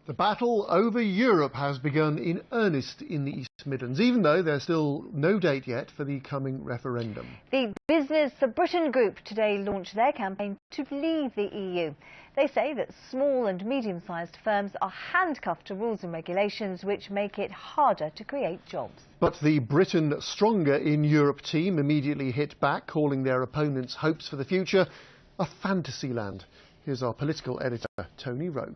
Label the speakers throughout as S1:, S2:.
S1: The battle over Europe has begun in earnest in the East Midlands, even though there's still no date yet for the coming referendum.
S2: The Business for Britain group today launched their campaign to leave the EU. They say that small and medium-sized firms are handcuffed to rules and regulations which make it harder to create jobs.
S1: But the Britain Stronger in Europe team immediately hit back, calling their opponents' hopes for the future a fantasy land. Here's our political editor, Tony Rowe.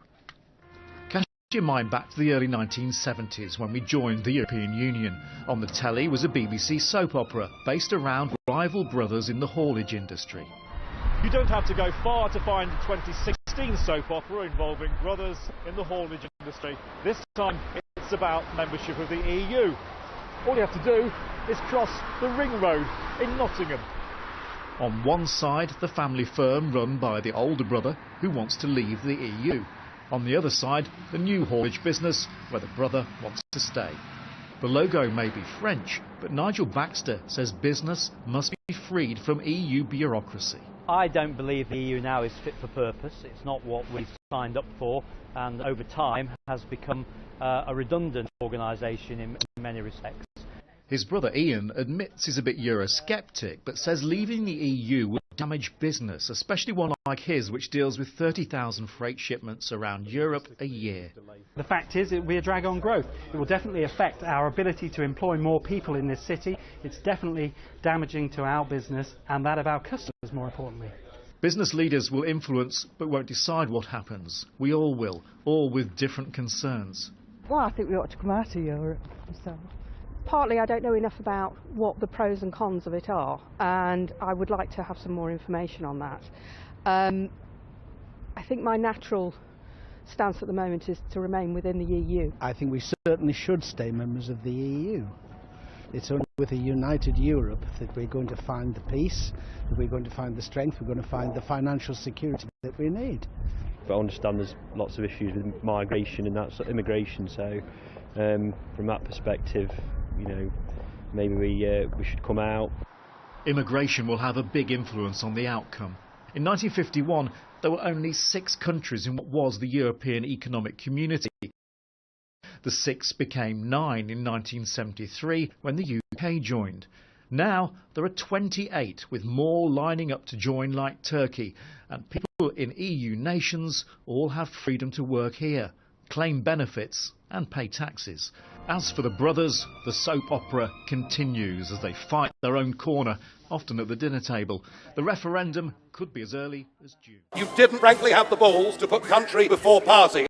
S3: Your mind back to the early 1970s when we joined the European Union. On the telly was a BBC soap opera based around rival brothers in the haulage industry.
S4: You don't have to go far to find the 2016 soap opera involving brothers in the haulage industry. This time it's about membership of the EU. All you have to do is cross the ring road in Nottingham.
S3: On one side, the family firm run by the older brother who wants to leave the EU. On the other side, the new haulage business, where the brother wants to stay. The logo may be French, but Nigel Baxter says business must be freed from EU bureaucracy.
S5: I don't believe the EU now is fit for purpose. It's not what we signed up for, and over time has become a redundant organisation in many respects.
S3: His brother Ian admits he's a bit Eurosceptic, but says leaving the EU would damage business, especially one like his, which deals with 30,000 freight shipments around Europe a year.
S6: The fact is it will be a drag on growth. It will definitely affect our ability to employ more people in this city. It's definitely damaging to our business and that of our customers, more importantly.
S3: Business leaders will influence but won't decide what happens. We all will, all with different concerns.
S7: Well, I think we ought to come out of Europe. So. Partly I don't know enough about what the pros and cons of it are, and I would like to have some more information on that. I think my natural stance at the moment is to remain within the EU.
S8: I think we certainly should stay members of the EU. It's only with a united Europe that we're going to find the peace, that we're going to find the strength, we're going to find the financial security that we need.
S9: But I understand there's lots of issues with migration and that sort of immigration, so from that perspective, you know, maybe we should come out.
S3: Immigration will have a big influence on the outcome. In 1951, there were only 6 countries in what was the European Economic Community. The 6 became 9 in 1973 when the UK joined. Now there are 28, with more lining up to join like Turkey, and people in EU nations all have freedom to work here, claim benefits and pay taxes. As for the brothers, the soap opera continues as they fight their own corner, often at the dinner table. The referendum could be as early as June.
S10: You didn't frankly have the balls to put country before party.